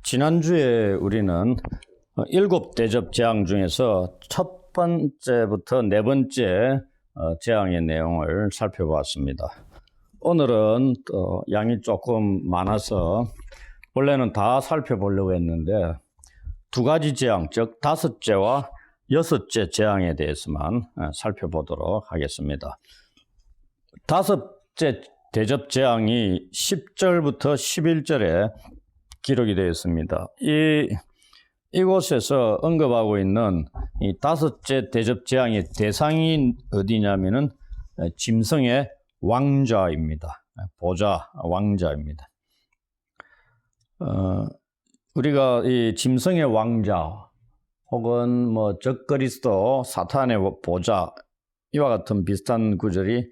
지난주에 우리는 일곱 대접 재앙 중에서 첫 번째부터 네 번째 재앙의 내용을 살펴보았습니다. 오늘은 또 양이 조금 많아서 원래는 다 살펴보려고 했는데 두 가지 재앙, 즉 다섯째와 여섯째 재앙에 대해서만 살펴보도록 하겠습니다. 다섯째 대접 재앙이 10절부터 11절에 기록이 되어 있습니다. 이곳에서 언급하고 있는 이 다섯째 대접 재앙의 대상이 어디냐면은 짐승의 왕자입니다. 보좌 왕자입니다. 우리가 이 짐승의 왕자 혹은 뭐 적그리스도 사탄의 보좌 이와 같은 비슷한 구절이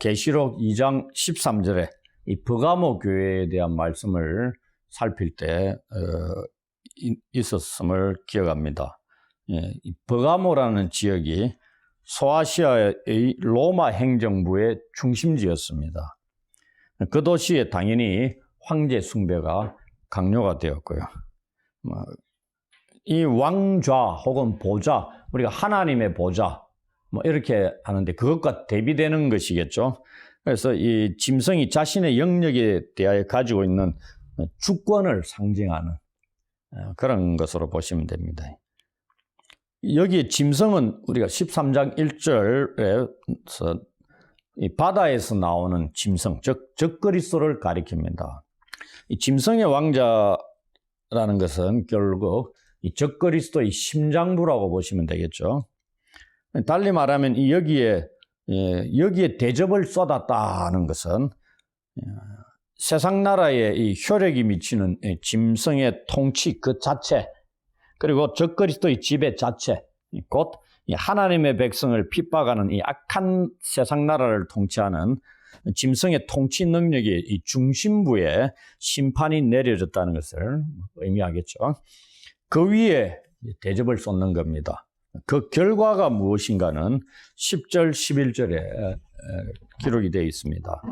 계시록 2장 13절에 이 버가모 교회에 대한 말씀을 살필 때 있었음을 기억합니다. 이 버가모라는 지역이 소아시아의 로마 행정부의 중심지였습니다. 그 도시에 당연히 황제 숭배가 강요가 되었고요. 이 왕좌 혹은 보좌, 우리가 하나님의 보좌 뭐 이렇게 하는데 그것과 대비되는 것이겠죠. 그래서 이 짐승이 자신의 영역에 대하여 가지고 있는 주권을 상징하는 그런 것으로 보시면 됩니다. 여기에 짐승은 우리가 13장 1절에서 이 바다에서 나오는 짐승, 즉 적그리스도를 가리킵니다. 이 짐승의 왕자라는 것은 결국 이 적그리스도의 심장부라고 보시면 되겠죠. 달리 말하면 여기에 대접을 쏟았다는 것은 세상 나라에 이 효력이 미치는 짐승의 통치 그 자체, 그리고 적그리스도의 지배 자체, 곧 하나님의 백성을 핍박하는 이 악한 세상 나라를 통치하는 짐승의 통치 능력의 이 중심부에 심판이 내려졌다는 것을 의미하겠죠. 그 위에 대접을 쏟는 겁니다. 그 결과가 무엇인가는 10절, 11절에 기록이 되어 있습니다.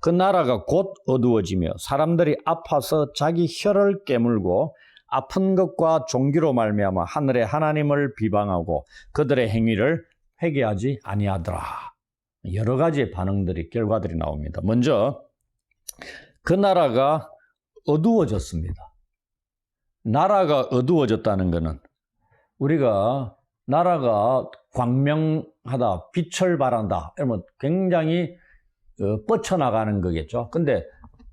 그 나라가 곧 어두워지며 사람들이 아파서 자기 혀를 깨물고 아픈 것과 종기로 말미암아 하늘의 하나님을 비방하고 그들의 행위를 회개하지 아니하더라. 여러 가지의 반응들이 결과들이 나옵니다. 먼저 그 나라가 어두워졌습니다. 나라가 어두워졌다는 것은 우리가 나라가 광명하다, 빛을 발한다 이러면 굉장히 뻗쳐나가는 거겠죠. 근데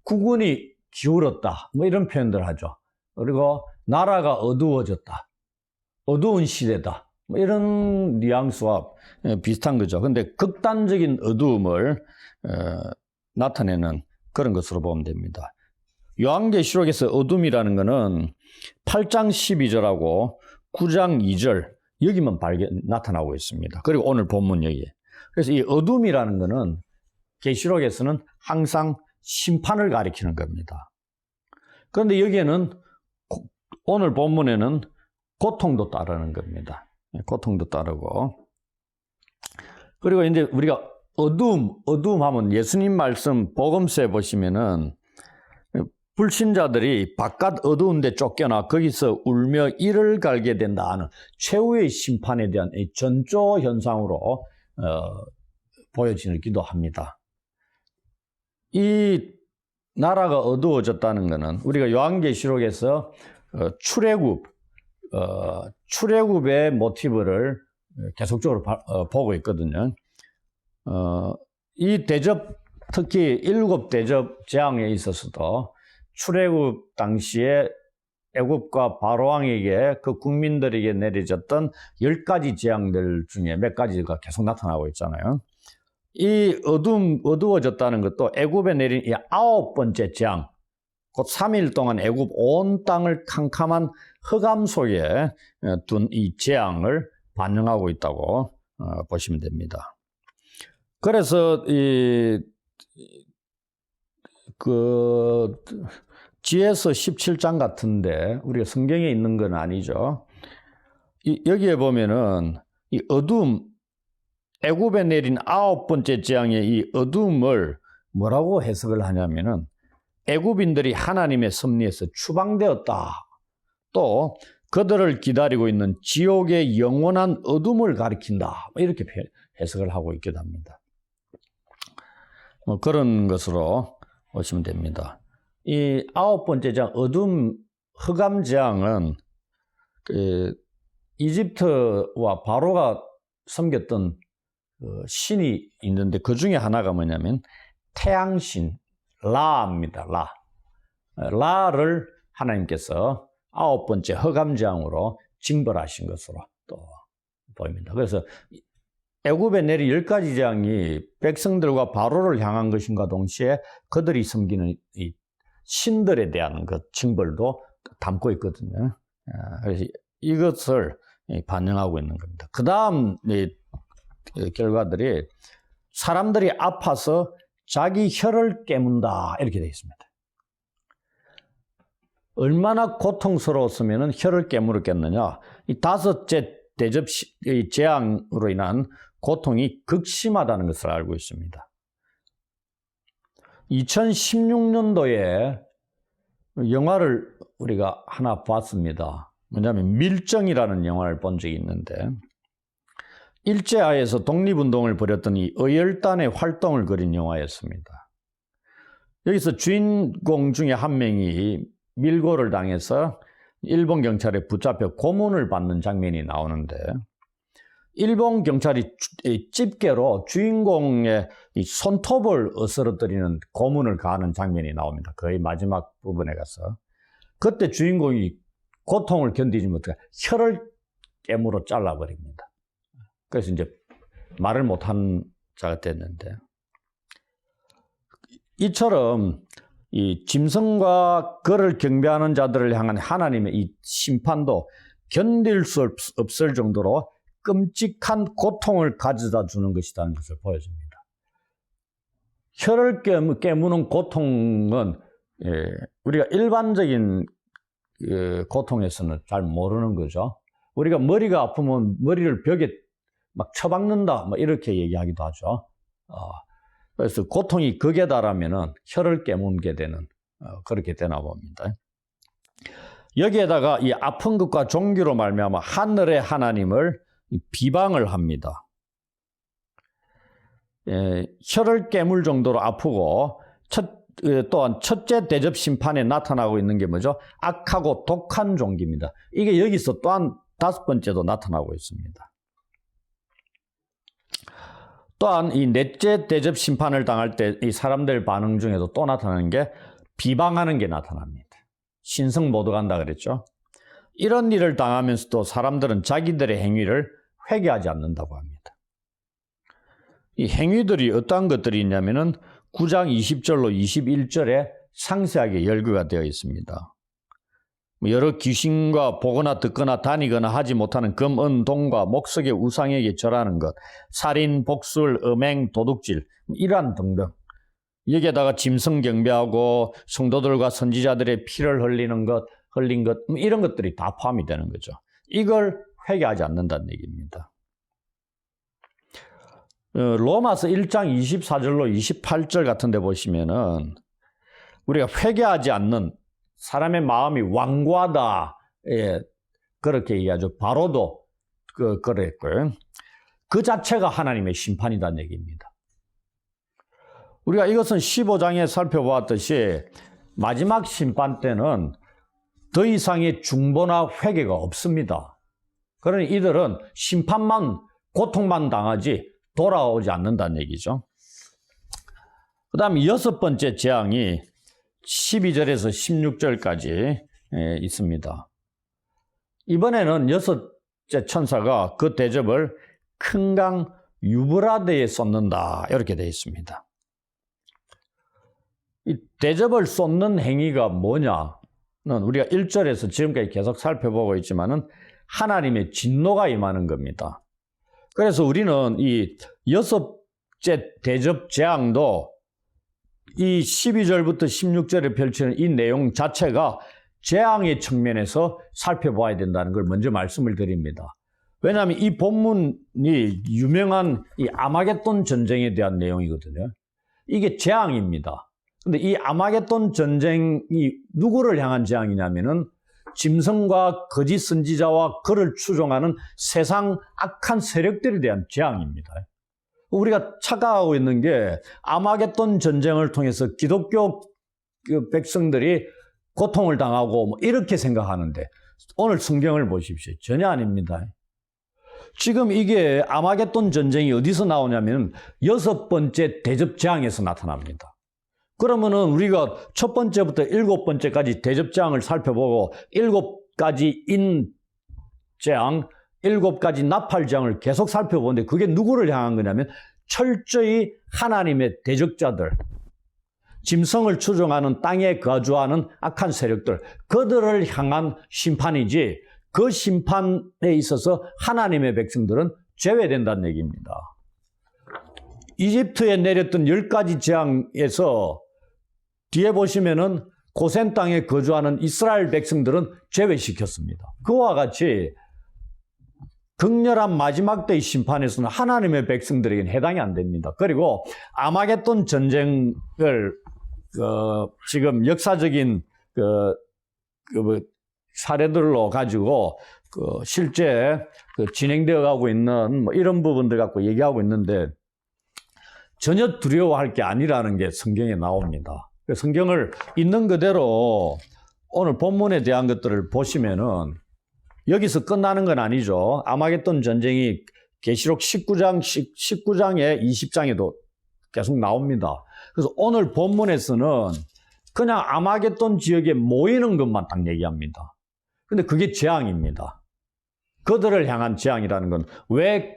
국운이 기울었다 뭐 이런 표현들 하죠. 그리고 나라가 어두워졌다, 어두운 시대다 뭐 이런 뉘앙스와 비슷한 거죠. 근데 극단적인 어두움을 나타내는 그런 것으로 보면 됩니다. 요한계시록에서 어둠이라는 것은 8장 12절하고 9장 2절 여기만 나타나고 있습니다. 그리고 오늘 본문 여기에. 그래서 이 어둠이라는 것은 계시록에서는 항상 심판을 가리키는 겁니다. 그런데 여기에는 오늘 본문에는 고통도 따르는 겁니다. 고통도 따르고. 그리고 이제 우리가 어두움 하면 예수님 말씀 복음서에 보시면은 불신자들이 바깥 어두운 데 쫓겨나 거기서 울며 이를 갈게 된다 하는 최후의 심판에 대한 전조 현상으로 보여지기도 합니다. 이 나라가 어두워졌다는 것은 우리가 요한계시록에서 출애굽의 모티브를 계속적으로 보고 있거든요. 이 대접, 특히 일곱 대접 재앙에 있어서도 출애굽 당시에 애굽과 바로왕에게 그 국민들에게 내려졌던 10가지 재앙들 중에 몇 가지가 계속 나타나고 있잖아요. 이 어두워졌다는 것도 애굽에 내린 이 9번째 재앙, 곧 3일 동안 애굽 온 땅을 캄캄한 흑암 속에 둔 이 재앙을 반영하고 있다고 보시면 됩니다. 그래서 지혜서 17장 같은데 우리가 성경에 있는 건 아니죠. 여기에 보면은 이 어둠, 애굽에 내린 9번째 재앙의 이 어둠을 뭐라고 해석을 하냐면은 애굽인들이 하나님의 섭리에서 추방되었다. 또 그들을 기다리고 있는 지옥의 영원한 어둠을 가리킨다. 이렇게 해석을 하고 있기도 합니다. 그런 것으로 보시면 됩니다. 이 9번째 장 어둠 흑암 재앙은 이집트와 바로가 섬겼던 신이 있는데 그 중에 하나가 뭐냐면 태양신 라입니다. 라를 하나님께서 9번째 흑암 재앙으로 징벌하신 것으로 또 보입니다. 그래서 애굽에 내린 10가지 재앙이 백성들과 바로를 향한 것인가 동시에 그들이 섬기는 이 신들에 대한 그 징벌도 담고 있거든요. 그래서 이것을 반영하고 있는 겁니다. 그 다음 결과들이 사람들이 아파서 자기 혀를 깨문다 이렇게 되어 있습니다. 얼마나 고통스러웠으면 혀를 깨물었겠느냐. 이 5째 대접 재앙으로 인한 고통이 극심하다는 것을 알고 있습니다. 2016년도에 영화를 우리가 하나 봤습니다. 뭐냐면 밀정이라는 영화를 본 적이 있는데 일제하에서 독립운동을 벌였던 이 의열단의 활동을 그린 영화였습니다. 여기서 주인공 중에 한 명이 밀고를 당해서 일본 경찰에 붙잡혀 고문을 받는 장면이 나오는데 일본 경찰이 집게로 주인공의 이 손톱을 어스러뜨리는 고문을 가하는 장면이 나옵니다. 거의 마지막 부분에 가서. 그때 주인공이 고통을 견디지 못해 혀를 깨물어 잘라버립니다. 그래서 이제 말을 못한 자가 됐는데 이처럼 이 짐승과 그를 경배하는 자들을 향한 하나님의 이 심판도 견딜 수 없을 정도로 끔찍한 고통을 가져다 주는 것이라는 것을 보여줍니다. 혀를 깨무는 고통은 우리가 일반적인 고통에서는 잘 모르는 거죠. 우리가 머리가 아프면 머리를 벽에 막 쳐박는다, 뭐 이렇게 얘기하기도 하죠. 그래서 고통이 극에 달하면은 혀를 깨물게 되는 그렇게 되나 봅니다. 여기에다가 이 아픈 것과 종기로 말미암아 하늘의 하나님을 비방을 합니다. 혀를 깨물 정도로 아프고 또한 첫째 대접 심판에 나타나고 있는 게 뭐죠? 악하고 독한 종기입니다. 이게 여기서 또한 5번째도 나타나고 있습니다. 또한 이 넷째 대접 심판을 당할 때 이 사람들 반응 중에도 또 나타나는 게 비방하는 게 나타납니다. 신성 모두 간다 그랬죠. 이런 일을 당하면서도 사람들은 자기들의 행위를 회개하지 않는다고 합니다. 이 행위들이 어떠한 것들이 있냐면은 9장 20절로 21절에 상세하게 열거가 되어 있습니다. 여러 귀신과 보거나 듣거나 다니거나 하지 못하는 금, 은, 동과 목석의 우상에게 절하는 것, 살인, 복술, 음행, 도둑질, 이러한 등등. 여기에다가 짐승 경배하고 성도들과 선지자들의 피를 흘린 것, 이런 것들이 다 포함이 되는 거죠. 이걸 회개하지 않는다는 얘기입니다. 로마서 1장 24절로 28절 같은 데 보시면은 우리가 회개하지 않는 사람의 마음이 완고하다. 그렇게 얘기하죠. 바로도 그랬고요. 그 자체가 하나님의 심판이라는 얘기입니다. 우리가 이것은 15장에 살펴보았듯이 마지막 심판 때는 더 이상의 중보나 회개가 없습니다. 그러니 이들은 심판만, 고통만 당하지 돌아오지 않는다는 얘기죠. 그 다음 6번째 재앙이 12절에서 16절까지 있습니다. 이번에는 6째 천사가 그 대접을 큰 강 유브라데에 쏟는다 이렇게 되어 있습니다. 이 대접을 쏟는 행위가 뭐냐는 우리가 1절에서 지금까지 계속 살펴보고 있지만은 하나님의 진노가 임하는 겁니다. 그래서 우리는 이 6째 대접 재앙도 이 12절부터 16절에 펼치는 이 내용 자체가 재앙의 측면에서 살펴봐야 된다는 걸 먼저 말씀을 드립니다. 왜냐하면 이 본문이 유명한 이 아마겟돈 전쟁에 대한 내용이거든요. 이게 재앙입니다. 근데 이 아마겟돈 전쟁이 누구를 향한 재앙이냐면은 짐승과 거짓 선지자와 그를 추종하는 세상 악한 세력들에 대한 재앙입니다. 우리가 착각하고 있는 게 아마겟돈 전쟁을 통해서 기독교 백성들이 고통을 당하고 뭐 이렇게 생각하는데 오늘 성경을 보십시오. 전혀 아닙니다. 지금 이게 아마겟돈 전쟁이 어디서 나오냐면 6번째 대접재앙에서 나타납니다. 그러면은 우리가 첫 번째부터 7번째까지 대접재앙을 살펴보고 7가지 인재앙, 7가지 나팔재앙을 계속 살펴보는데 그게 누구를 향한 거냐면 철저히 하나님의 대적자들, 짐승을 추종하는 땅에 거주하는 악한 세력들, 그들을 향한 심판이지 그 심판에 있어서 하나님의 백성들은 제외된다는 얘기입니다. 이집트에 내렸던 10가지 재앙에서 뒤에 보시면은 고센 땅에 거주하는 이스라엘 백성들은 제외시켰습니다. 그와 같이 극렬한 마지막 때의 심판에서는 하나님의 백성들에게는 해당이 안 됩니다. 그리고 아마겟돈 전쟁을 지금 역사적인 사례들로 가지고 실제 진행되어 가고 있는 뭐 이런 부분들 갖고 얘기하고 있는데 전혀 두려워할 게 아니라는 게 성경에 나옵니다. 성경을 있는 그대로 오늘 본문에 대한 것들을 보시면은 여기서 끝나는 건 아니죠. 아마겟돈 전쟁이 계시록 19장에 20장에도 계속 나옵니다. 그래서 오늘 본문에서는 그냥 아마겟돈 지역에 모이는 것만 딱 얘기합니다. 근데 그게 재앙입니다. 그들을 향한 재앙이라는 건 왜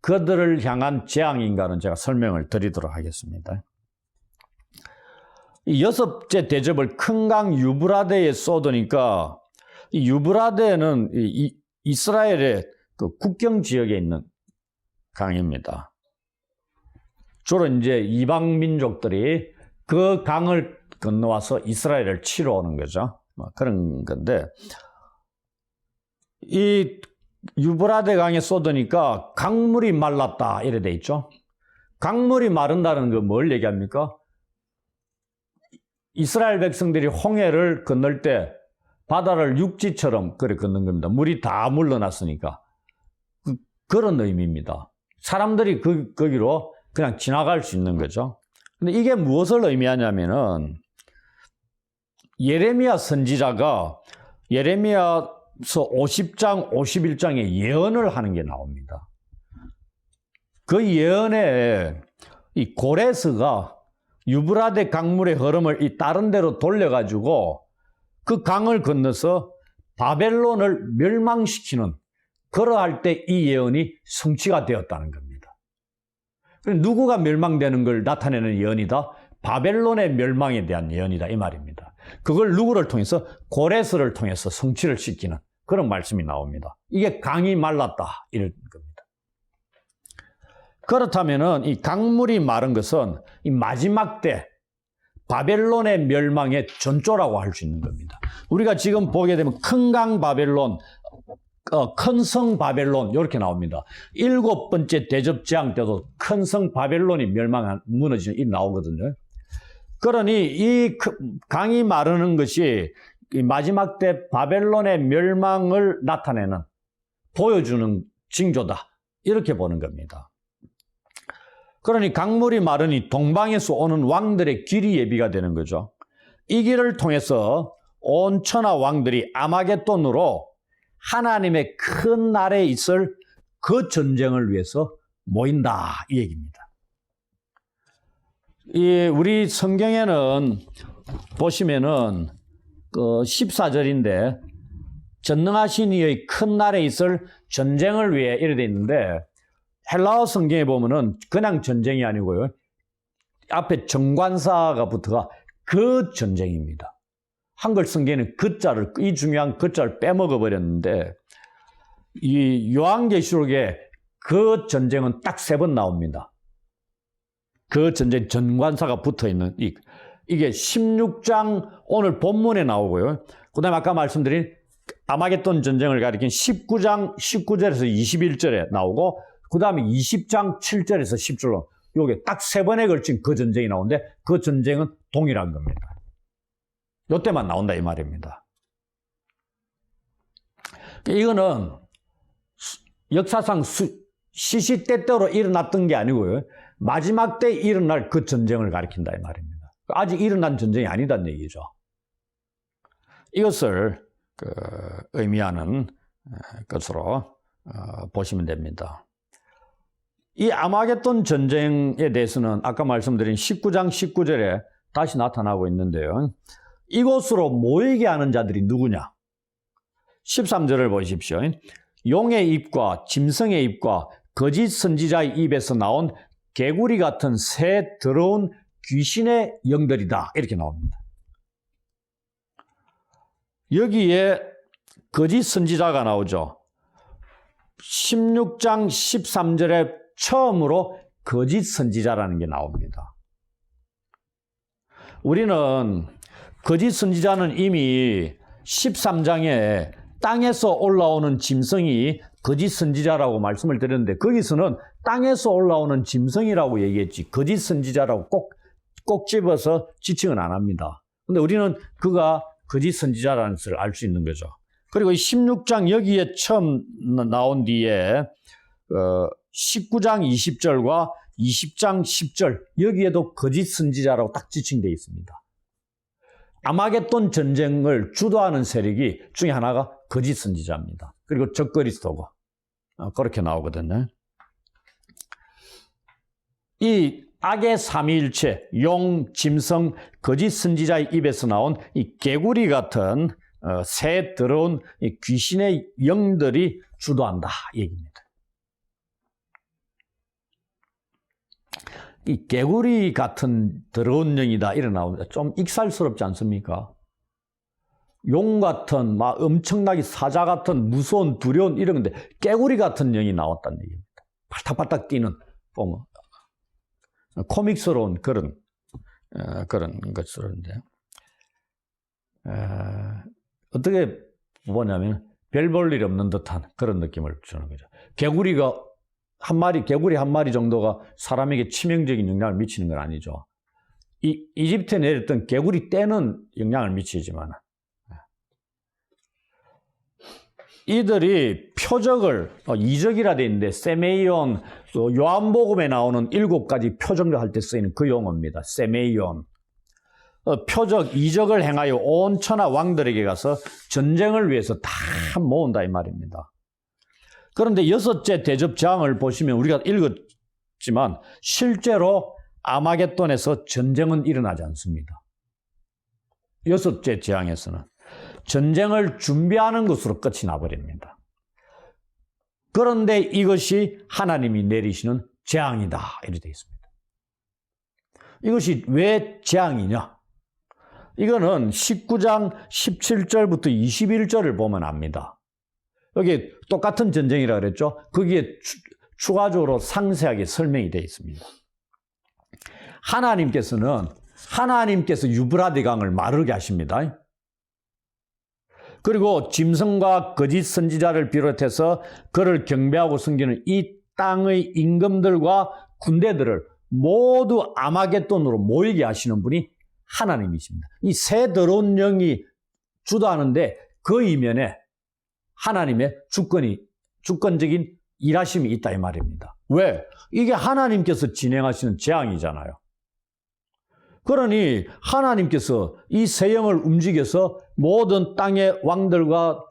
그들을 향한 재앙인가는 제가 설명을 드리도록 하겠습니다. 이 6째 대접을 큰 강 유브라데에 쏟으니까 이 유브라데는 이스라엘의 그 국경 지역에 있는 강입니다. 주로 이제 이방 민족들이 그 강을 건너와서 이스라엘을 치러 오는 거죠. 뭐 그런 건데 이 유브라데 강에 쏟으니까 강물이 말랐다 이래 돼 있죠. 강물이 마른다는 건 뭘 얘기합니까? 이스라엘 백성들이 홍해를 건널 때 바다를 육지처럼 그래 걷는 겁니다. 물이 다 물러났으니까. 그런 의미입니다. 사람들이 거기로 그냥 지나갈 수 있는 거죠. 근데 이게 무엇을 의미하냐면은 예레미야 선지자가 예레미야서 50장, 51장에 예언을 하는 게 나옵니다. 그 예언에 이 고레스가 유브라데 강물의 흐름을 이 다른 데로 돌려가지고 그 강을 건너서 바벨론을 멸망시키는 그러할 때 이 예언이 성취가 되었다는 겁니다. 누구가 멸망되는 걸 나타내는 예언이다? 바벨론의 멸망에 대한 예언이다 이 말입니다. 그걸 누구를 통해서? 고레스를 통해서 성취를 시키는 그런 말씀이 나옵니다. 이게 강이 말랐다 이런 겁니다. 그렇다면은 이 강물이 마른 것은 이 마지막 때 바벨론의 멸망의 전조라고 할 수 있는 겁니다. 우리가 지금 보게 되면 큰 강 바벨론, 큰 성 바벨론 이렇게 나옵니다. 7번째 대접재앙 때도 큰 성 바벨론이 무너지는 일이 나오거든요. 그러니 이 강이 마르는 것이 이 마지막 때 바벨론의 멸망을 나타내는 보여주는 징조다 이렇게 보는 겁니다. 그러니 강물이 마르니 동방에서 오는 왕들의 길이 예비가 되는 거죠. 이 길을 통해서 온 천하 왕들이 아마겟돈으로 하나님의 큰 날에 있을 그 전쟁을 위해서 모인다 이 얘기입니다. 우리 성경에는 보시면은 14절인데 전능하신 이의 큰 날에 있을 전쟁을 위해 이래 돼 있는데 헬라어 성경에 보면은 그냥 전쟁이 아니고요. 앞에 정관사가 붙어가 그 전쟁입니다. 한글 성경에는 그자를, 이 중요한 그자를 빼먹어 버렸는데 이 요한계시록에 그 전쟁은 딱 3번 나옵니다. 그 전쟁 전관사가 붙어 있는 이게 16장 오늘 본문에 나오고요. 그다음에 아까 말씀드린 아마겟돈 전쟁을 가리킨 19장 19절에서 21절에 나오고 그 다음에 20장 7절에서 10절로 요게 딱 3번에 걸친 그 전쟁이 나오는데 그 전쟁은 동일한 겁니다. 요때만 나온다 이 말입니다. 이거는 역사상 시시때때로 일어났던 게 아니고요. 마지막 때 일어날 그 전쟁을 가리킨다 이 말입니다. 아직 일어난 전쟁이 아니다는 얘기죠. 이것을 의미하는 것으로 보시면 됩니다. 이 아마겟돈 전쟁에 대해서는 아까 말씀드린 19장 19절에 다시 나타나고 있는데요. 이곳으로 모이게 하는 자들이 누구냐? 13절을 보십시오. 용의 입과 짐승의 입과 거짓 선지자의 입에서 나온 개구리 같은 새 더러운 귀신의 영들이다. 이렇게 나옵니다. 여기에 거짓 선지자가 나오죠. 16장 13절에 처음으로 거짓 선지자라는 게 나옵니다. 우리는 거짓 선지자는 이미 13장에 땅에서 올라오는 짐승이 거짓 선지자라고 말씀을 드렸는데 거기서는 땅에서 올라오는 짐승이라고 얘기했지 거짓 선지자라고 꼭 집어서 지칭은 안 합니다. 근데 우리는 그가 거짓 선지자라는 것을 알 수 있는 거죠. 그리고 이 16장 여기에 처음 나온 뒤에 19장 20절과 20장 10절 여기에도 거짓 선지자라고 딱 지칭되어 있습니다. 아마겟돈 전쟁을 주도하는 세력이 중에 하나가 거짓 선지자입니다. 그리고 적그리스도고 그렇게 나오거든요. 이 악의 삼위일체, 용, 짐승, 거짓 선지자의 입에서 나온 이 개구리 같은 새 더러운 이 귀신의 영들이 주도한다 얘기입니다. 이 개구리 같은 더러운 영이다 이래 나옵니다. 좀 익살스럽지 않습니까? 용 같은 막 엄청나게 사자 같은 무서운 두려운 이런 건데 개구리 같은 영이 나왔다는 얘기입니다. 발딱발딱 뛰는 보면 코믹스러운 그런 것들인데 어떻게 보냐면 별 볼 일 없는 듯한 그런 느낌을 주는 거죠. 개구리 한 마리 정도가 사람에게 치명적인 영향을 미치는 건 아니죠. 이집트에 내렸던 개구리 떼는 영향을 미치지만 이들이 표적을 이적이라 돼 있는데 세메이온 요한복음에 나오는 7가지 표적을 할 때 쓰이는 그 용어입니다. 세메이온 표적, 이적을 행하여 온 천하 왕들에게 가서 전쟁을 위해서 다 모은다 이 말입니다. 그런데 6째 대접장을 보시면 우리가 읽었지만 실제로 아마겟돈에서 전쟁은 일어나지 않습니다. 6째 재앙에서는 전쟁을 준비하는 것으로 끝이 나버립니다. 그런데 이것이 하나님이 내리시는 재앙이다 이렇게 되어 있습니다. 이것이 왜 재앙이냐? 이거는 19장 17절부터 21절을 보면 압니다. 여기 똑같은 전쟁이라 그랬죠? 거기에 추가적으로 상세하게 설명이 되어 있습니다. 하나님께서 유브라데 강을 마르게 하십니다. 그리고 짐승과 거짓 선지자를 비롯해서 그를 경배하고 섬기는 이 땅의 임금들과 군대들을 모두 아마겟돈으로 모이게 하시는 분이 하나님이십니다. 이 새 더러운 영이 주도하는데 그 이면에 하나님의 주권적인 일하심이 있다 이 말입니다. 왜? 이게 하나님께서 진행하시는 재앙이잖아요. 그러니 하나님께서 이 새 영을 움직여서 모든 땅의 왕들과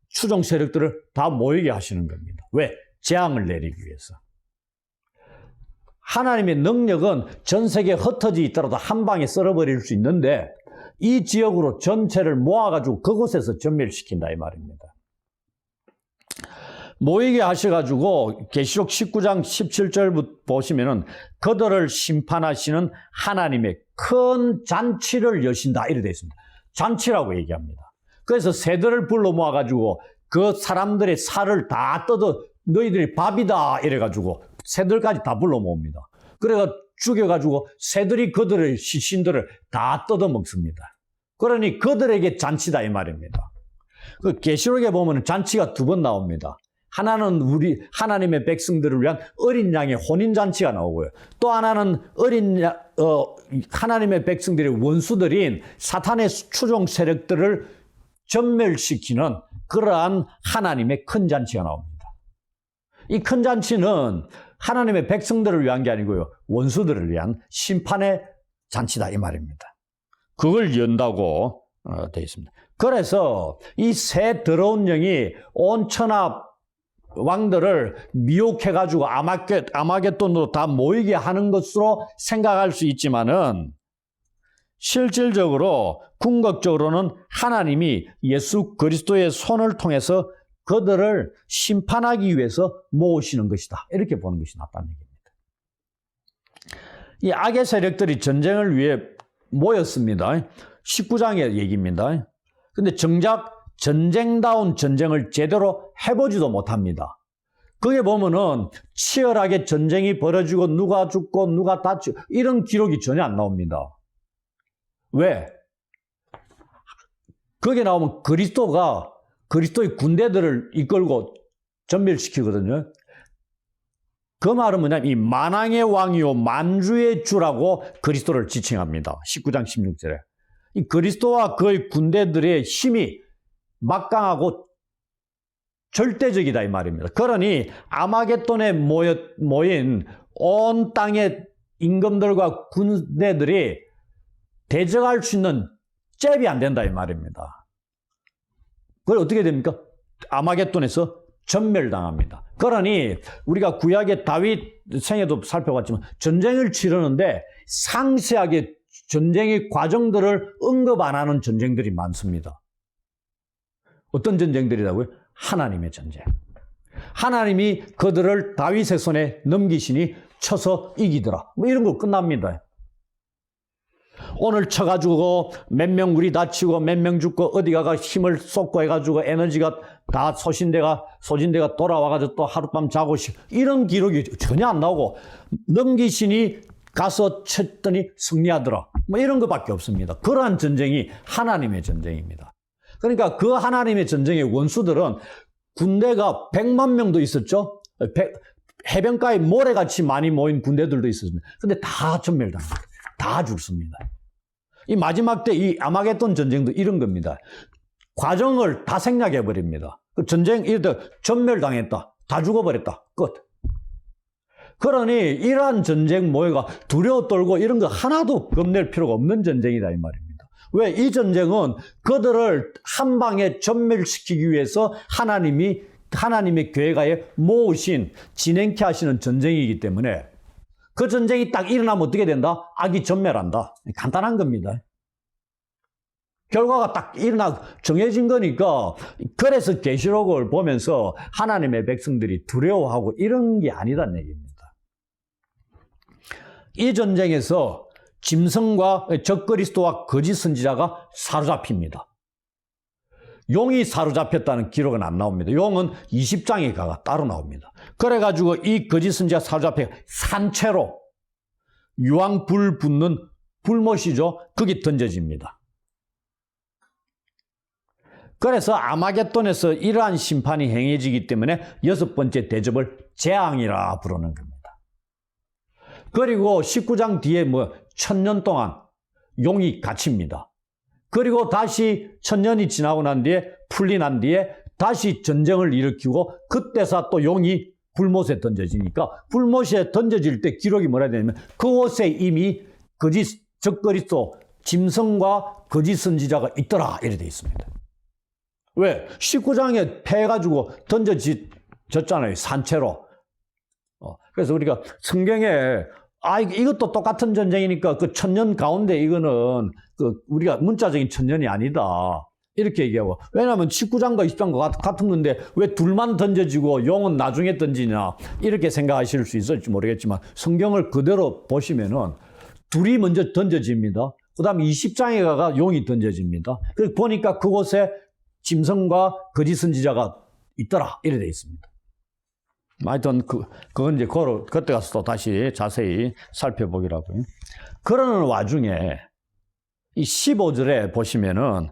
추종 세력들을 다 모이게 하시는 겁니다. 왜? 재앙을 내리기 위해서. 하나님의 능력은 전 세계에 흩어져 있더라도 한 방에 썰어버릴 수 있는데 이 지역으로 전체를 모아가지고 그곳에서 전멸시킨다 이 말입니다. 모이게 하셔가지고 계시록 19장 17절 보시면은 그들을 심판하시는 하나님의 큰 잔치를 여신다 이렇게 되어 있습니다. 잔치라고 얘기합니다. 그래서 새들을 불러 모아가지고 그 사람들의 살을 다 뜯어 너희들이 밥이다 이래가지고 새들까지 다 불러 모읍니다. 그래가 죽여가지고 새들이 그들의 시신들을 다 뜯어 먹습니다. 그러니 그들에게 잔치다 이 말입니다. 그 계시록에 보면 잔치가 2번 나옵니다. 하나는 하나님의 백성들을 위한 어린 양의 혼인잔치가 나오고요. 또 하나는 하나님의 백성들의 원수들인 사탄의 추종 세력들을 전멸시키는 그러한 하나님의 큰 잔치가 나옵니다. 이 큰 잔치는 하나님의 백성들을 위한 게 아니고요. 원수들을 위한 심판의 잔치다 이 말입니다. 그걸 연다고 되어 있습니다. 그래서 이 새 더러운 영이 온 천하 왕들을 미혹해가지고 아마겟돈으로 다 모이게 하는 것으로 생각할 수 있지만은 실질적으로 궁극적으로는 하나님이 예수 그리스도의 손을 통해서 그들을 심판하기 위해서 모으시는 것이다. 이렇게 보는 것이 낫다는 얘기입니다. 이 악의 세력들이 전쟁을 위해 모였습니다. 19장의 얘기입니다. 근데 정작 전쟁다운 전쟁을 제대로 해보지도 못합니다. 거기에 보면은 치열하게 전쟁이 벌어지고 누가 죽고 누가 다치고 이런 기록이 전혀 안 나옵니다. 왜? 거기에 나오면 그리스도의 군대들을 이끌고 전멸시키거든요. 그 말은 뭐냐면 이 만왕의 왕이요 만주의 주라고 그리스도를 지칭합니다. 19장 16절에. 이 그리스도와 그의 군대들의 힘이 막강하고 절대적이다 이 말입니다. 그러니 아마겟돈에 모인 온 땅의 임금들과 군대들이 대적할 수 있는 잽이 안 된다 이 말입니다. 그걸 어떻게 됩니까? 아마겟돈에서 전멸당합니다. 그러니 우리가 구약의 다윗 생애도 살펴봤지만 전쟁을 치르는데 상세하게 전쟁의 과정들을 언급 안 하는 전쟁들이 많습니다. 어떤 전쟁들이라고요? 하나님의 전쟁. 하나님이 그들을 다윗의 손에 넘기시니 쳐서 이기더라. 뭐 이런 거 끝납니다. 오늘 쳐가지고 몇 명 우리 다치고 몇 명 죽고 어디 가가 힘을 쏟고 해가지고 에너지가 다 소진대가 돌아와가지고 또 하룻밤 자고 이런 기록이 전혀 안 나오고 넘기시니 가서 쳤더니 승리하더라. 뭐 이런 것밖에 없습니다. 그러한 전쟁이 하나님의 전쟁입니다. 그러니까 그 하나님의 전쟁의 원수들은 군대가 100만 명도 있었죠. 해변가에 모래같이 많이 모인 군대들도 있었습니다. 근데 다 전멸당합니다. 다 죽습니다. 이 마지막 때 이 아마겟돈 전쟁도 이런 겁니다. 과정을 다 생략해버립니다. 그 전쟁, 이럴 때 전멸당했다. 다 죽어버렸다. 끝. 그러니 이러한 전쟁 모해가 두려워 떨고 이런 거 하나도 겁낼 필요가 없는 전쟁이다 이 말입니다. 왜? 이 전쟁은 그들을 한 방에 전멸시키기 위해서 하나님의 계획하에 모으신 진행케 하시는 전쟁이기 때문에 그 전쟁이 딱 일어나면 어떻게 된다? 악이 전멸한다. 간단한 겁니다. 결과가 딱 정해진 거니까 그래서 계시록을 보면서 하나님의 백성들이 두려워하고 이런 게 아니다는 얘기입니다. 이 전쟁에서 짐승과 적그리스도와 거짓 선지자가 사로잡힙니다. 용이 사로잡혔다는 기록은 안 나옵니다. 용은 20장에 가가 따로 나옵니다. 그래가지고 이 거짓 선지자 사로잡혀 산채로 유황불 붙는 불못이죠. 거기 던져집니다. 그래서 아마겟돈에서 이러한 심판이 행해지기 때문에 6번째 대접을 재앙이라 부르는 겁니다. 그리고 19장 뒤에 1000년 동안 용이 갇힙니다. 그리고 다시 1000년이 지나고 난 뒤에 풀리 난 뒤에 다시 전쟁을 일으키고 그때서 또 용이 불못에 던져지니까 불못에 던져질 때 기록이 뭐라 되냐면 그곳에 이미 적그리스도 짐승과 거짓 선지자가 있더라 이렇게 되어 있습니다. 왜? 19장에 패해가지고 던져졌잖아요. 산채로. 그래서 우리가 성경에 이것도 똑같은 전쟁이니까 그 1000년 가운데 이거는 우리가 문자적인 1000년이 아니다. 이렇게 얘기하고. 왜냐하면 19장과 20장과 같은 건데 왜 둘만 던져지고 용은 나중에 던지냐. 이렇게 생각하실 수 있을지 모르겠지만 성경을 그대로 보시면은 둘이 먼저 던져집니다. 그 다음에 20장에 가가 용이 던져집니다. 그래서 보니까 그곳에 짐승과 거짓 선지자가 있더라. 이래 돼 있습니다. 하여튼, 그건 이제 그때 가서 또 다시 자세히 살펴보기라고요. 그러는 와중에, 이 15절에 보시면은,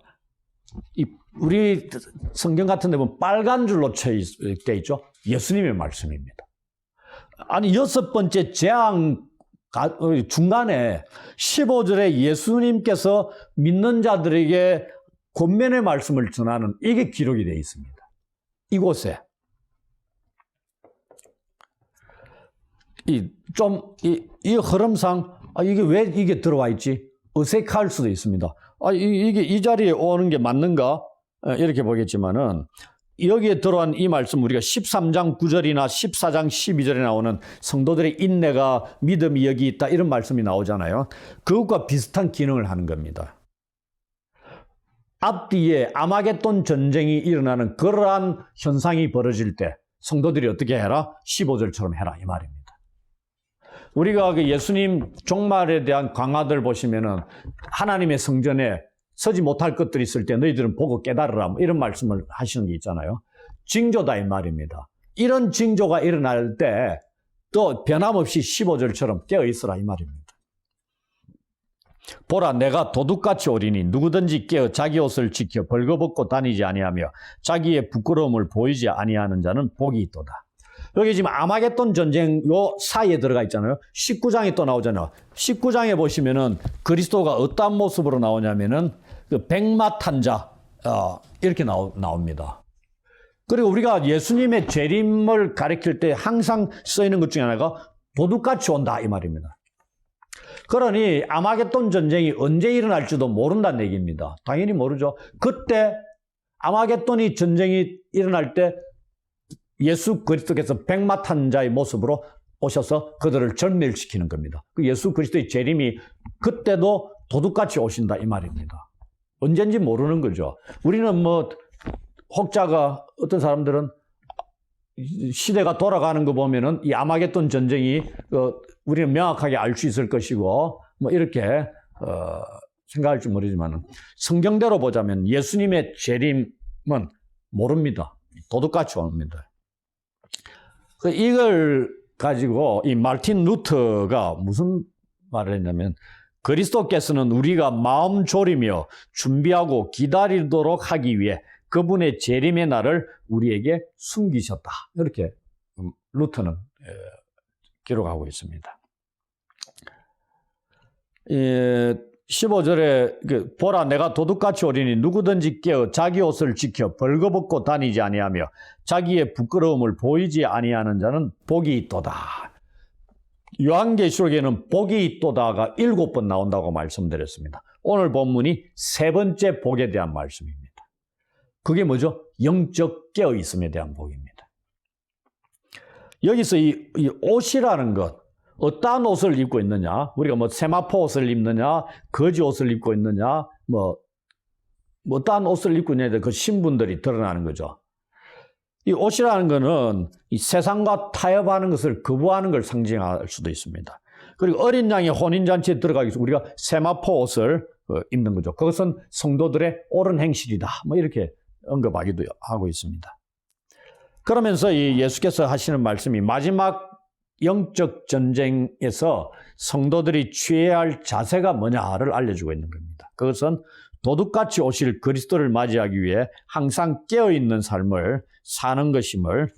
이 우리 성경 같은 데 보면 빨간 줄로 돼 있죠. 예수님의 말씀입니다. 아니, 6번째 재앙 중간에 15절에 예수님께서 믿는 자들에게 권면의 말씀을 전하는 이게 기록이 되어 있습니다. 이곳에. 이 흐름상, 이게 왜 이게 들어와 있지? 어색할 수도 있습니다. 이게 이 자리에 오는 게 맞는가? 이렇게 보겠지만은, 여기에 들어간 이 말씀, 우리가 13장 9절이나 14장 12절에 나오는 성도들의 인내가 믿음이 여기 있다, 이런 말씀이 나오잖아요. 그것과 비슷한 기능을 하는 겁니다. 앞뒤에 아마겟돈 전쟁이 일어나는 그러한 현상이 벌어질 때 성도들이 어떻게 해라? 15절처럼 해라, 이 말입니다. 우리가 그 예수님 종말에 대한 강화들 보시면은 하나님의 성전에 서지 못할 것들이 있을 때 너희들은 보고 깨달으라, 이런 말씀을 하시는 게 있잖아요. 징조다, 이 말입니다. 이런 징조가 일어날 때 또 변함없이 15절처럼 깨어있으라, 이 말입니다. 보라, 내가 도둑같이 오리니 누구든지 깨어 자기 옷을 지켜 벌거벗고 다니지 아니하며 자기의 부끄러움을 보이지 아니하는 자는 복이 있도다. 여기 지금 아마겟돈 전쟁 요 사이에 들어가 있잖아요. 19장에 또 나오잖아요. 19장에 보시면은 그리스도가 어떤 모습으로 나오냐면은 그 백마탄 자, 이렇게 나옵니다. 그리고 우리가 예수님의 재림을 가리킬 때 항상 쓰이는 것 중에 하나가 도둑같이 온다, 이 말입니다. 그러니 아마겟돈 전쟁이 언제 일어날지도 모른다는 얘기입니다. 당연히 모르죠. 그때 아마겟돈이 전쟁이 일어날 때 예수 그리스도께서 백마탄 자의 모습으로 오셔서 그들을 절멸시키는 겁니다. 그 예수 그리스도의 재림이 그때도 도둑같이 오신다, 이 말입니다. 언젠지 모르는 거죠. 우리는 뭐 혹자가, 어떤 사람들은 시대가 돌아가는 거 보면은 이 아마겟돈 전쟁이 우리는 명확하게 알 수 있을 것이고 뭐 이렇게 생각할지 모르지만 성경대로 보자면 예수님의 재림은 모릅니다. 도둑같이 옵니다. 이걸 가지고 이 마틴 루터가 무슨 말을 했냐면, 그리스도께서는 우리가 마음 졸이며 준비하고 기다리도록 하기 위해 그분의 재림의 날을 우리에게 숨기셨다, 이렇게 루터는 기록하고 있습니다. 15절에 보라, 내가 도둑같이 오리니 누구든지 깨어 자기 옷을 지켜 벌거벗고 다니지 아니하며 자기의 부끄러움을 보이지 아니하는 자는 복이 있도다. 요한계시록에는 복이 있도다가 7번 나온다고 말씀드렸습니다. 오늘 본문이 3번째 복에 대한 말씀입니다. 그게 뭐죠? 영적 깨어 있음에 대한 복입니다. 여기서 이 옷이라는 것, 어떠한 옷을 입고 있느냐, 우리가 뭐 세마포 옷을 입느냐, 거지 옷을 입고 있느냐, 뭐 어떠한 옷을 입고 있느냐에 그 신분들이 드러나는 거죠. 이 옷이라는 것은 이 세상과 타협하는 것을 거부하는 걸 상징할 수도 있습니다. 그리고 어린 양의 혼인잔치에 들어가기 위해서 우리가 세마포 옷을 입는 거죠. 그것은 성도들의 옳은 행실이다, 뭐 이렇게 언급하기도 하고 있습니다. 그러면서 이 예수께서 하시는 말씀이 마지막 영적 전쟁에서 성도들이 취해야 할 자세가 뭐냐를 알려주고 있는 겁니다. 그것은 도둑같이 오실 그리스도를 맞이하기 위해 항상 깨어있는 삶을 사는 것임을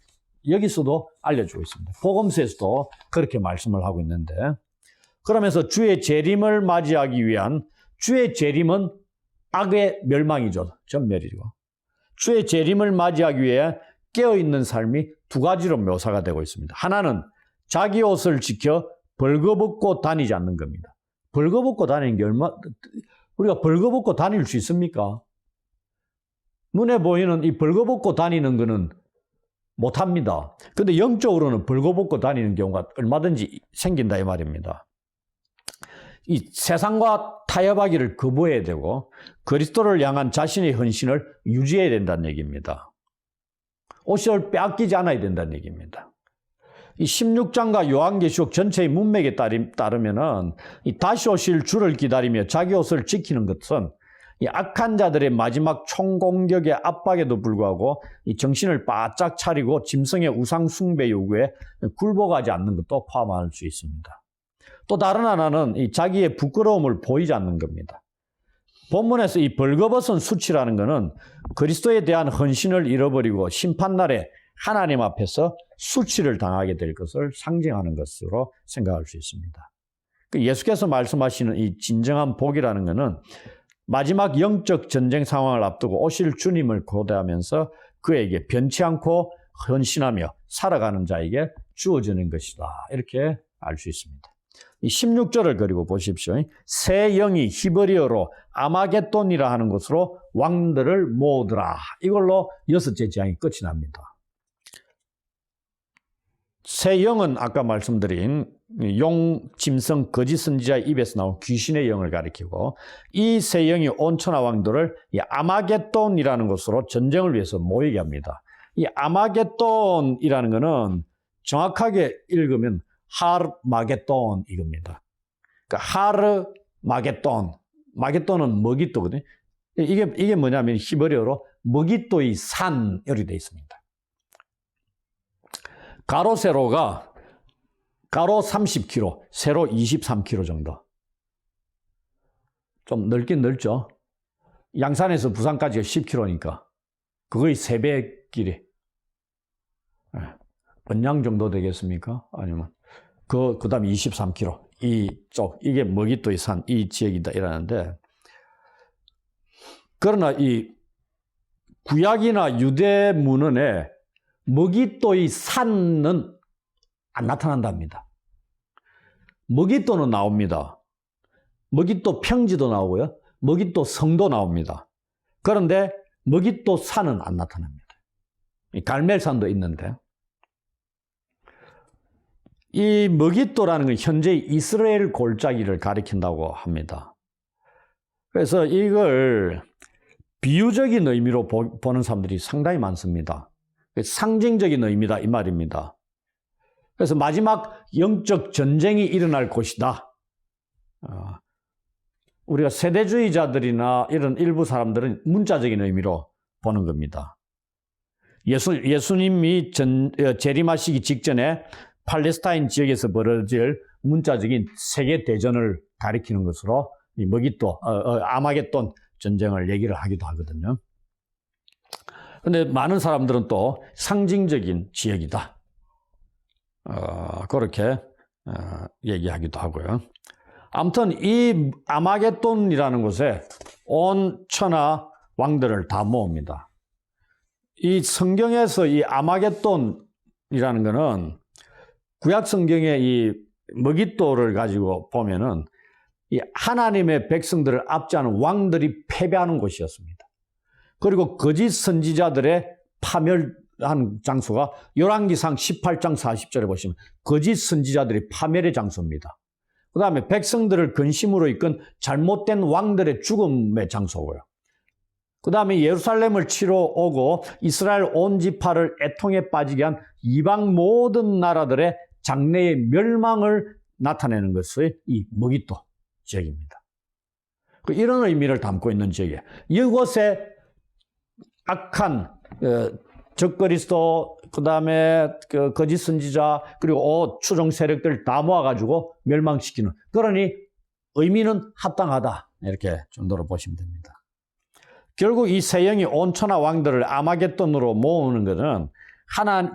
여기서도 알려주고 있습니다. 복음서에서도 그렇게 말씀을 하고 있는데, 그러면서 주의 재림을 맞이하기 위한, 주의 재림은 악의 멸망이죠. 전멸이죠. 주의 재림을 맞이하기 위해 깨어있는 삶이 두 가지로 묘사가 되고 있습니다. 하나는 자기 옷을 지켜 벌거벗고 다니지 않는 겁니다. 벌거벗고 다니는 게 우리가 벌거벗고 다닐 수 있습니까? 눈에 보이는 이 벌거벗고 다니는 거는 못합니다. 근데 영적으로는 벌거벗고 다니는 경우가 얼마든지 생긴다, 이 말입니다. 이 세상과 타협하기를 거부해야 되고 그리스도를 향한 자신의 헌신을 유지해야 된다는 얘기입니다. 옷을 빼앗기지 않아야 된다는 얘기입니다. 이 16장과 요한계시록 전체의 문맥에 따르면은 이 다시 오실 주를 기다리며 자기 옷을 지키는 것은 이 악한 자들의 마지막 총공격의 압박에도 불구하고 이 정신을 바짝 차리고 짐승의 우상 숭배 요구에 굴복하지 않는 것도 포함할 수 있습니다. 또 다른 하나는 이 자기의 부끄러움을 보이지 않는 겁니다. 본문에서 이 벌거벗은 수치라는 것은 그리스도에 대한 헌신을 잃어버리고 심판날에 하나님 앞에서 수치를 당하게 될 것을 상징하는 것으로 생각할 수 있습니다. 예수께서 말씀하시는 이 진정한 복이라는 것은 마지막 영적 전쟁 상황을 앞두고 오실 주님을 고대하면서 그에게 변치 않고 헌신하며 살아가는 자에게 주어지는 것이다. 이렇게 알 수 있습니다. 이 16절을 그리고 보십시오. 새 영이 히브리어로 아마겟돈이라 하는 것으로 왕들을 모으더라. 이걸로 6째 재앙이 끝이 납니다. 새 영은 아까 말씀드린 용, 짐승, 거짓 선지자의 입에서 나온 귀신의 영을 가리키고 이 새 영이 온 천하 왕들을 이 아마겟돈이라는 것으로 전쟁을 위해서 모이게 합니다. 이 아마겟돈이라는 것은 정확하게 읽으면 하르마겟돈 이겁니다. 그러니까 하르마겟돈, 마겟돈은 머깃도거든요. 이게 뭐냐면 히브리어로 머깃도의 산 이렇게 되어 있습니다. 가로 세로가 가로 30km, 세로 23km 정도. 좀 넓긴 넓죠. 양산에서 부산까지가 10km니까 그거의 3배 길이. 번양 정도 되겠습니까? 아니면 그다음에 23km. 이쪽 이게 머깃도의 산 이 지역이다 이러는데, 그러나 이 구약이나 유대 문헌에 머깃도의 산은 안 나타난답니다. 머깃도는 나옵니다. 머깃도 평지도 나오고요. 머깃도 성도 나옵니다. 그런데 머깃도 산은 안 나타납니다. 갈멜산도 있는데, 이 머깃도라는 건 현재 이스라엘 골짜기를 가리킨다고 합니다. 그래서 이걸 비유적인 의미로 보는 사람들이 상당히 많습니다. 상징적인 의미다 이 말입니다. 그래서 마지막 영적 전쟁이 일어날 곳이다. 우리가 세대주의자들이나 이런 일부 사람들은 문자적인 의미로 보는 겁니다. 예수님이 재림하시기 직전에 팔레스타인 지역에서 벌어질 문자적인 세계 대전을 가리키는 것으로 이 머깃도 아마겟돈 전쟁을 얘기를 하기도 하거든요. 그런데 많은 사람들은 또 상징적인 지역이다. 그렇게 얘기하기도 하고요. 아무튼 이 아마겟돈이라는 곳에 온 천하 왕들을 다 모읍니다. 이 성경에서 이 아마겟돈이라는 것은 구약 성경의 이 머깃도를 가지고 보면은 이 하나님의 백성들을 압제하는 왕들이 패배하는 곳이었습니다. 그리고 거짓 선지자들의 파멸한 장소가 열왕기상 18장 40절에 보시면 거짓 선지자들이 파멸의 장소입니다. 그 다음에 백성들을 근심으로 이끈 잘못된 왕들의 죽음의 장소고요. 그 다음에 예루살렘을 치러 오고 이스라엘 온 지파를 애통에 빠지게 한 이방 모든 나라들의 장래의 멸망을 나타내는 것이 이 머깃도 지역입니다. 이런 의미를 담고 있는 지역이에요. 이곳에 악한 적그리스도, 그 다음에 거짓 선지자, 그리고 추종 세력들 다 모아가지고 멸망시키는, 그러니 의미는 합당하다 이렇게 정도로 보시면 됩니다. 결국 이 세 영이 온 천하 왕들을 아마겟돈으로 모으는 것은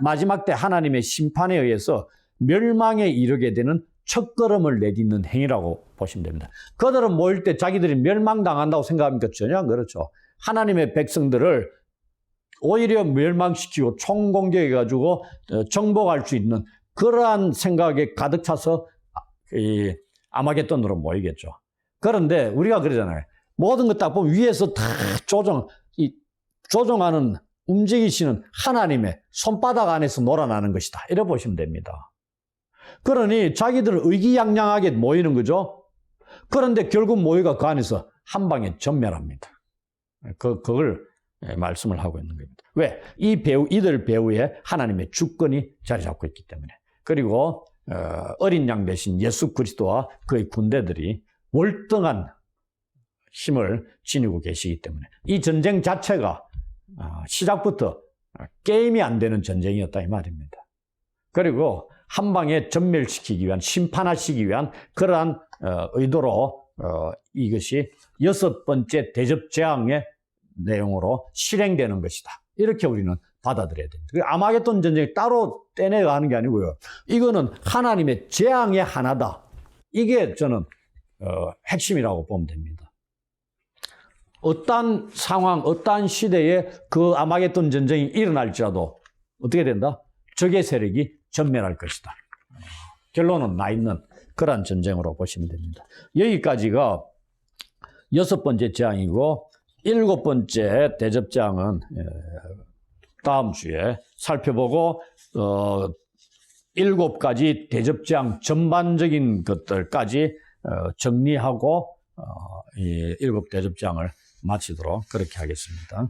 마지막 때 하나님의 심판에 의해서 멸망에 이르게 되는 첫걸음을 내딛는 행위라고 보시면 됩니다. 그들은 모일 때 자기들이 멸망당한다고 생각합니까? 전혀 안 그렇죠. 하나님의 백성들을 오히려 멸망시키고 총공격해가지고 정복할 수 있는 그러한 생각에 가득 차서 이 아마겟돈으로 모이겠죠. 그런데 우리가 그러잖아요. 모든 것 딱 보면 위에서 다 조종하는, 움직이시는 하나님의 손바닥 안에서 놀아나는 것이다. 이렇게 보시면 됩니다. 그러니 자기들은 의기양양하게 모이는 거죠. 그런데 결국 모여가 그 안에서 한 방에 전멸합니다. 그걸 말씀을 하고 있는 겁니다. 왜? 이들 배후에 하나님의 주권이 자리 잡고 있기 때문에. 그리고 어린 양 대신 예수 그리스도와 그의 군대들이 월등한 힘을 지니고 계시기 때문에 이 전쟁 자체가 시작부터 게임이 안 되는 전쟁이었다 이 말입니다. 그리고 한 방에 전멸시키기 위한, 심판하시기 위한 그러한 의도로 이것이 여섯 번째 대접재앙의 내용으로 실행되는 것이다. 이렇게 우리는 받아들여야 됩니다. 아마겟돈 전쟁이 따로 떼내가 하는 게 아니고요. 이거는 하나님의 재앙의 하나다. 이게 저는 핵심이라고 보면 됩니다. 어떠한 상황, 어떠한 시대에 그 아마겟돈 전쟁이 일어날지라도 어떻게 된다? 적의 세력이 전멸할 것이다. 결론은 나 있는 그러한 전쟁으로 보시면 됩니다. 여기까지가 여섯 번째 재앙이고 일곱 번째 대접재앙은 다음 주에 살펴보고 일곱 가지 대접재앙 전반적인 것들까지 정리하고 이 일곱 대접재앙을 마치도록 그렇게 하겠습니다.